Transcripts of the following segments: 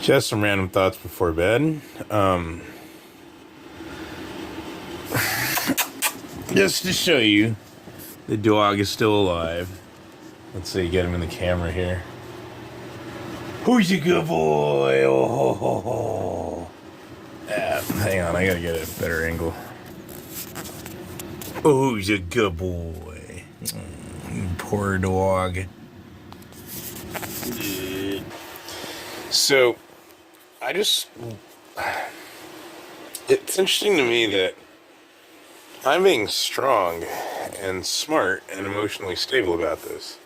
Just some random thoughts before bed. Just to show you, the dog is still alive. Let's see, get him in the camera here. Who's a good boy? Oh, ho, ho, ho. Hang on, I gotta get a better angle. Oh, who's a good boy? Poor dog. So, it's interesting to me that I'm being strong and smart and emotionally stable about this.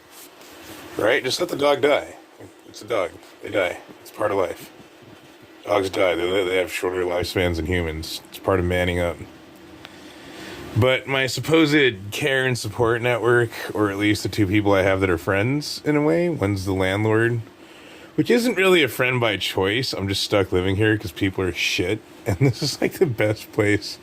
Right? Just let the dog die. It's a dog. They die. It's part of life. Dogs die. They have shorter lifespans than humans. It's part of manning up. But my supposed care and support network, or at least the two people I have that are friends in a way, one's the landlord, which isn't really a friend by choice. I'm just stuck living here because people are shit. And this is like the best place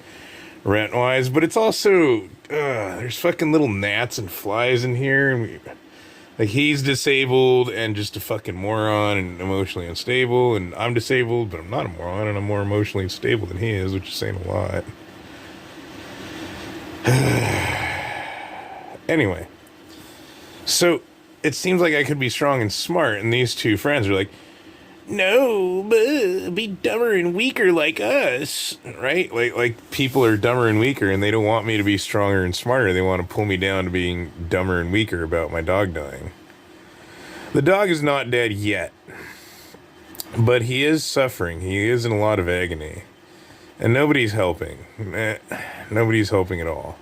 rent-wise. But it's also, there's fucking little gnats and flies in here. And he's disabled and just a fucking moron and emotionally unstable. And I'm disabled, but I'm not a moron. And I'm more emotionally unstable than he is, which is saying a lot. Anyway, so it seems like I could be strong and smart, and these two friends are like, no, be dumber and weaker like us, right? Like people are dumber and weaker, and they don't want me to be stronger and smarter. They want to pull me down to being dumber and weaker about my dog dying. The dog is not dead yet, but he is suffering. He is in a lot of agony, and nobody's helping. Nobody's helping at all.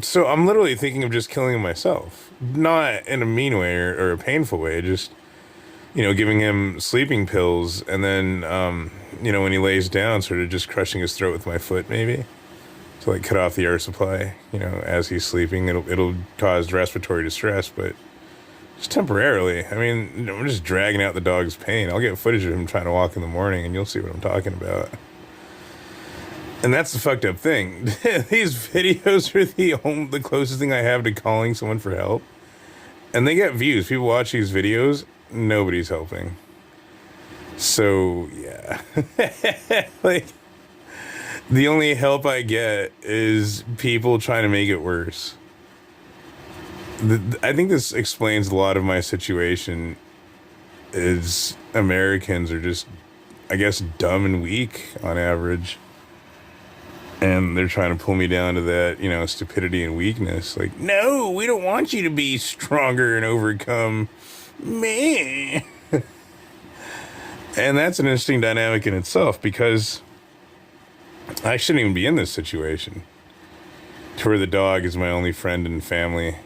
So I'm literally thinking of just killing him myself. Not in a mean way or a painful way, just, giving him sleeping pills and then, when he lays down, sort of just crushing his throat with my foot, maybe. To, cut off the air supply, as he's sleeping. It'll cause respiratory distress, but just temporarily. I mean, I'm just dragging out the dog's pain. I'll get footage of him trying to walk in the morning, and you'll see what I'm talking about. And that's the fucked up thing. These videos are the closest thing I have to calling someone for help. And they get views. People watch these videos. Nobody's helping. So, yeah. The only help I get is people trying to make it worse. I think this explains a lot of my situation. Is Americans are just, I guess, dumb and weak on average. And they're trying to pull me down to that, stupidity and weakness. Like, no, we don't want you to be stronger and overcome me. And that's an interesting dynamic in itself, because I shouldn't even be in this situation to where the dog is my only friend and family.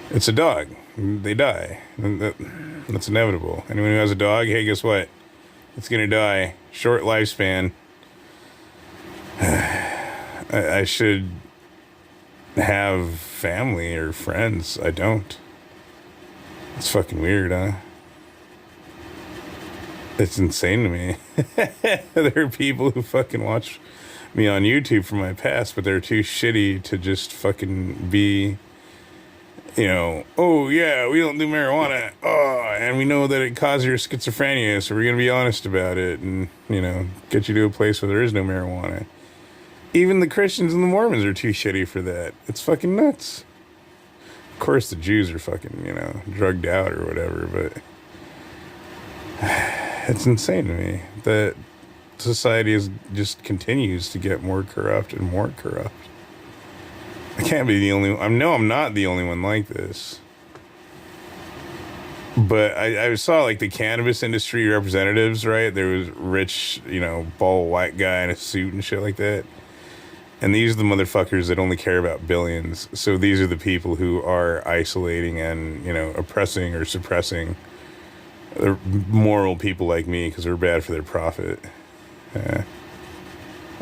It's a dog. They die. That's inevitable. Anyone who has a dog, hey, guess what? It's going to die. Short lifespan. I should have family or friends. I don't. It's fucking weird, huh? It's insane to me. There are people who fucking watch me on YouTube from my past, but they're too shitty to just fucking be, oh yeah, we don't do marijuana. Oh, and we know that it causes your schizophrenia, so we're going to be honest about it and, get you to a place where there is no marijuana. Even the Christians and the Mormons are too shitty for that. It's fucking nuts. Of course, the Jews are fucking, drugged out or whatever, but it's insane to me that society just continues to get more corrupt and more corrupt. I can't be the only one. I know I'm not the only one like this. But I saw, the cannabis industry representatives, right? There was rich, bald white guy in a suit and shit like that. And these are the motherfuckers that only care about billions. So these are the people who are isolating and, oppressing or suppressing the moral people like me because they're bad for their profit.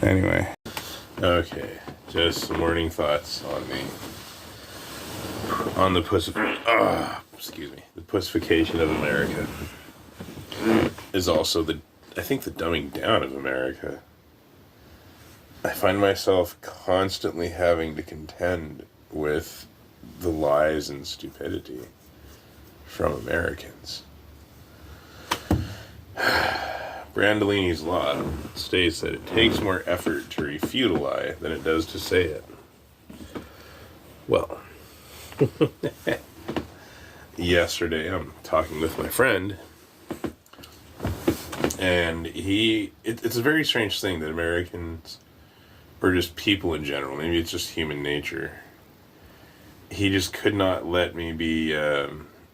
Anyway. Okay. Just some morning thoughts on the pussification of America is also the dumbing down of America. I find myself constantly having to contend with the lies and stupidity from Americans. Brandolini's law states that it takes more effort to refute a lie than it does to say it. Well, yesterday I'm talking with my friend, and it's a very strange thing that Americans, or just people in general, maybe it's just human nature, he just could not let me be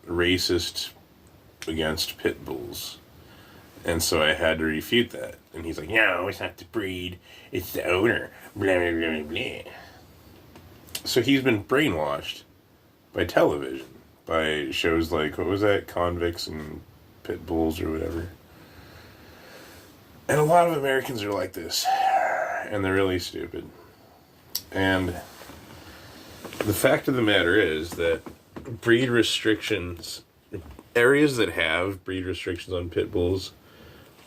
racist against pit bulls. And so I had to refute that. And he's like, no, it's not the breed, it's the owner. Blah, blah, blah, blah. So he's been brainwashed by television, by shows like, what was that, Convicts and Pit Bulls or whatever. And a lot of Americans are like this. And they're really stupid. And the fact of the matter is that breed restrictions, areas that have breed restrictions on pit bulls,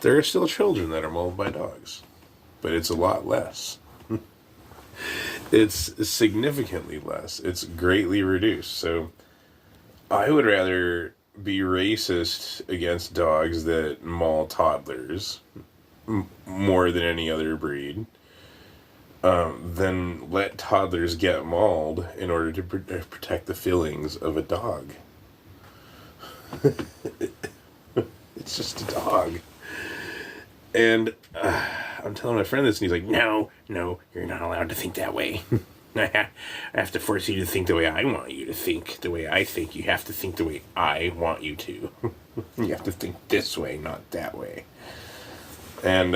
there are still children that are mauled by dogs, but it's a lot less. It's significantly less. It's greatly reduced. So I would rather be racist against dogs that maul toddlers more than any other breed than let toddlers get mauled in order to protect the feelings of a dog. It's just a dog. And I'm telling my friend this, and he's like, no, you're not allowed to think that way. I have to force you to think the way I want you to think. The way I think, you have to think the way I want you to. You have to think this way, not that way. And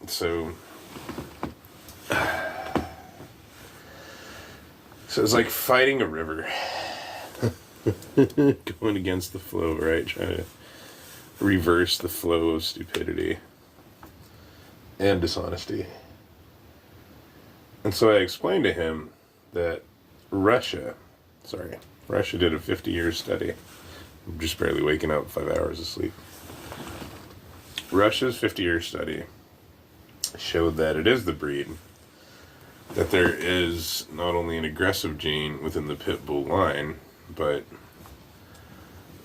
so it's like fighting a river. Going against the flow, right? Trying to reverse the flow of stupidity and dishonesty. And so I explained to him that Russia did a 50-year study. I'm just barely waking up, 5 hours of sleep. Russia's 50-year study showed that it is the breed, that there is not only an aggressive gene within the pit bull line, but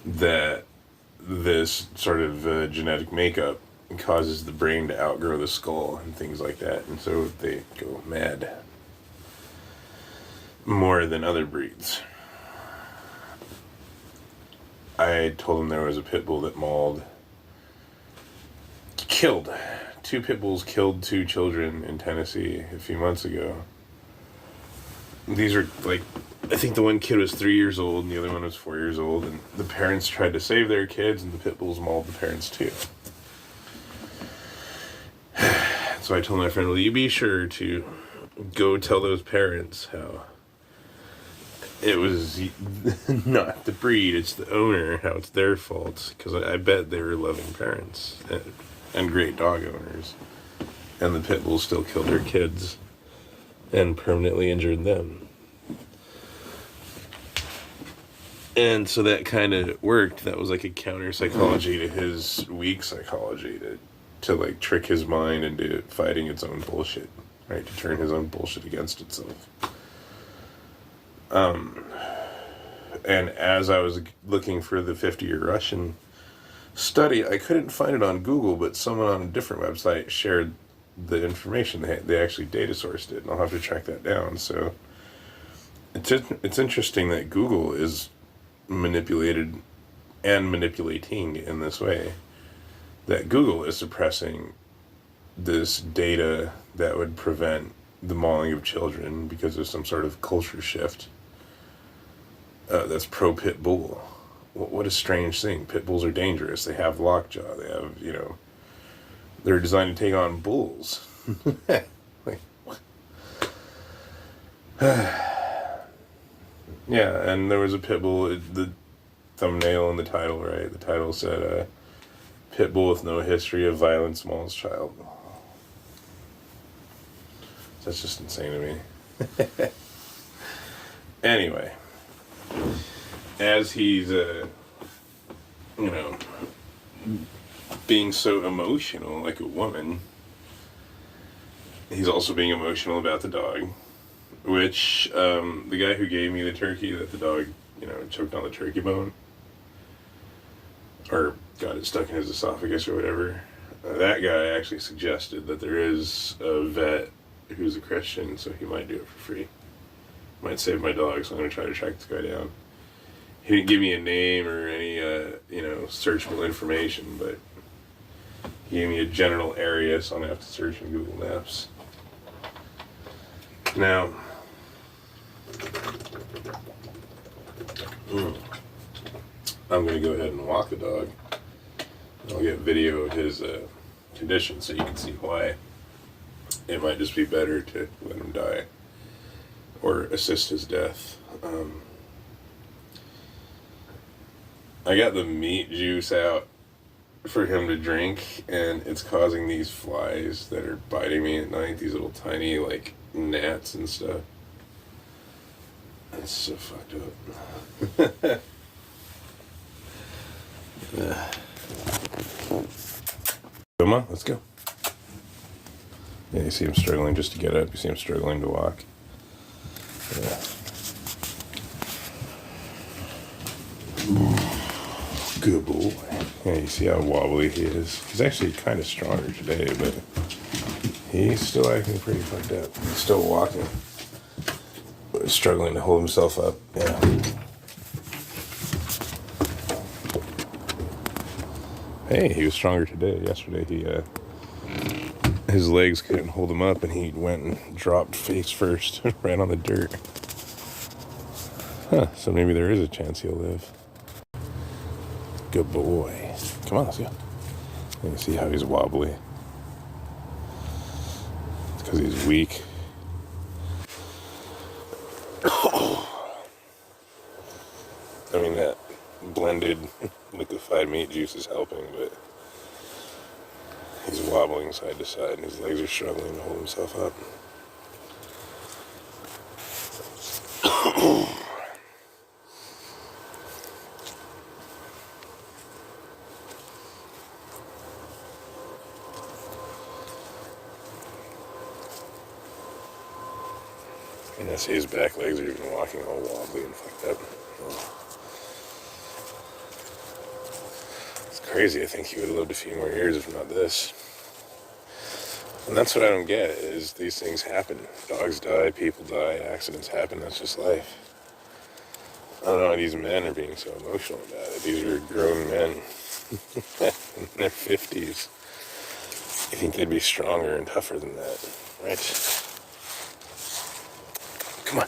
that this sort of genetic makeup causes the brain to outgrow the skull and things like that, and so they go mad more than other breeds. I told him there was a pit bull that killed two pit bulls, killed 2 children in Tennessee a few months ago. These are like, I think the one kid was 3 years old and the other one was 4 years old, and the parents tried to save their kids and the pit bulls mauled the parents too. So I told my friend, will you be sure to go tell those parents how it was not the breed, it's the owner, how it's their fault, because I bet they were loving parents and great dog owners, and the pit bull still killed their kids and permanently injured them. And so that kind of worked. That was like a counter psychology to his weak psychology, to like trick his mind into fighting its own bullshit, right? To turn his own bullshit against itself. And as I was looking for the 50-year Russian study, I couldn't find it on Google, but someone on a different website shared the information. They actually data sourced it, and I'll have to track that down. So it's interesting that Google is manipulated and manipulating in this way, that Google is suppressing this data that would prevent the mauling of children because of some sort of culture shift that's pro-pit bull. What a strange thing. Pit bulls are dangerous. They have lockjaw. They have, they're designed to take on bulls. Like, what? Yeah, and there was a pit bull, the thumbnail and the title, right? The title said, pit bull with no history of violence mauls child. That's just insane to me. Anyway, as he's, being so emotional like a woman, he's also being emotional about the dog, which, the guy who gave me the turkey that the dog, choked on the turkey bone, or got it stuck in his esophagus or whatever. That guy actually suggested that there is a vet who's a Christian, so he might do it for free. Might save my dog, so I'm going to try to track this guy down. He didn't give me a name or any, searchable information, but he gave me a general area, so I'm going to have to search in Google Maps. Now, I'm going to go ahead and walk the dog. I'll get video of his condition so you can see why it might just be better to let him die or assist his death. I got the meat juice out for him to drink, and it's causing these flies that are biting me at night, these little tiny, like, gnats and stuff. It's so fucked up. Come on, let's go. Yeah, you see him struggling just to get up. You see him struggling to walk. Yeah. Good boy. Yeah, you see how wobbly he is. He's actually kind of stronger today, but he's still acting pretty fucked up. He's still walking, but struggling to hold himself up. Yeah. Hey, he was stronger today. Yesterday, his legs couldn't hold him up, and he went and dropped face first right on the dirt. Huh, so maybe there is a chance he'll live. Good boy. Come on, let's go. You can see how he's wobbly. It's because he's weak. I mean, that blended liquefied meat juice is helping, but he's wobbling side to side and his legs are struggling to hold himself up. And I see his back legs are even walking all wobbly and fucked up. It's crazy. I think he would have lived a few more years if not this. And that's what I don't get, is these things happen. Dogs die, people die, accidents happen, that's just life. I don't know why these men are being so emotional about it. These are grown men in their 50s. You think they'd be stronger and tougher than that, right? Come on.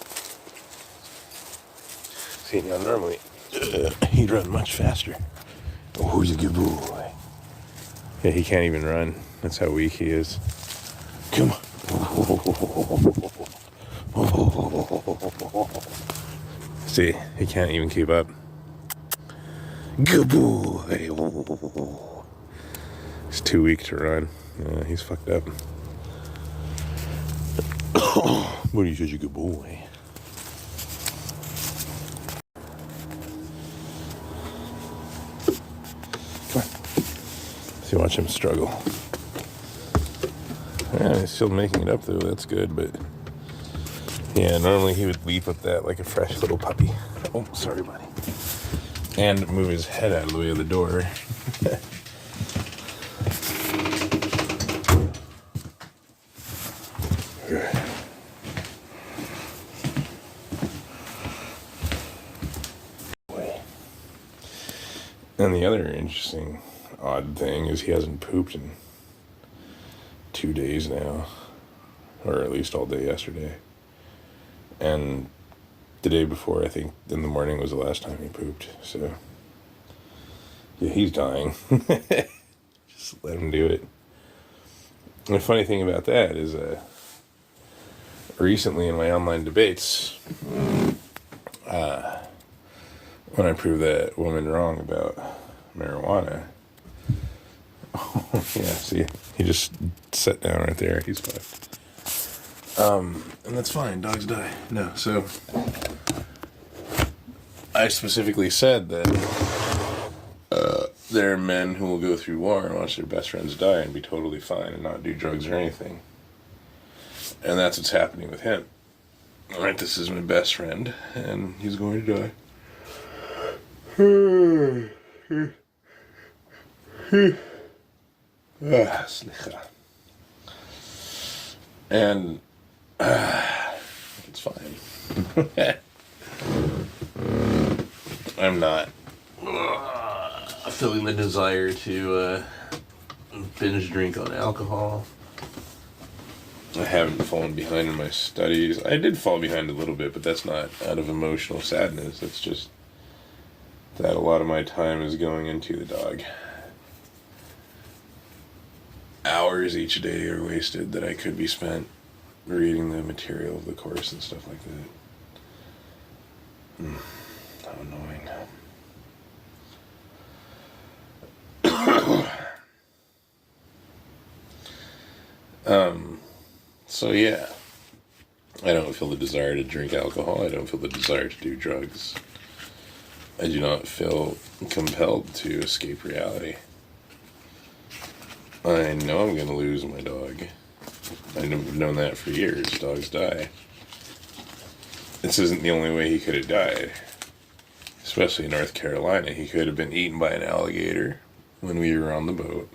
See, now normally he'd run much faster. Oh, he's a good boy. Yeah, he can't even run. That's how weak he is. Come on. See, he can't even keep up. Good boy. He's too weak to run. He's fucked up. But he's such a good boy. Come on. See, watch him struggle. Yeah, he's still making it up though, that's good, but yeah, normally he would leap at that like a fresh little puppy. Oh, sorry, buddy. And move his head out of the way of the door. And the other interesting, odd thing is he hasn't pooped in 2 days now, or at least all day yesterday. And the day before, I think, in the morning was the last time he pooped. So, yeah, he's dying. Just let him do it. And the funny thing about that is, recently in my online debates, when I proved that woman wrong about marijuana, oh, yeah, see, he just sat down right there. He's fucked. And that's fine. Dogs die. No, so I specifically said that there are men who will go through war and watch their best friends die and be totally fine and not do drugs or anything. And that's what's happening with him. All right, this is my best friend, and he's going to die. Slicha. And it's fine. I'm not feeling the desire to binge drink on alcohol. I haven't fallen behind in my studies. I did fall behind a little bit, but that's not out of emotional sadness. It's just that a lot of my time is going into the dog. Hours each day are wasted that I could be spent reading the material of the course and stuff like that. How annoying. So yeah, I don't feel the desire to drink alcohol. I don't feel the desire to do drugs. I do not feel compelled to escape reality. I know I'm going to lose my dog. I've known that for years. Dogs die. This isn't the only way he could have died. Especially in North Carolina. He could have been eaten by an alligator when we were on the boat.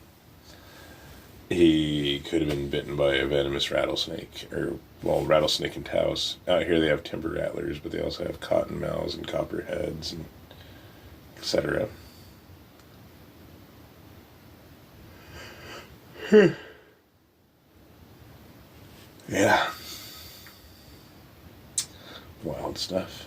He could have been bitten by a venomous rattlesnake, or, well, rattlesnake and Taos. Out here they have timber rattlers, but they also have cottonmouths and copperheads, and etc. Yeah. Wild stuff.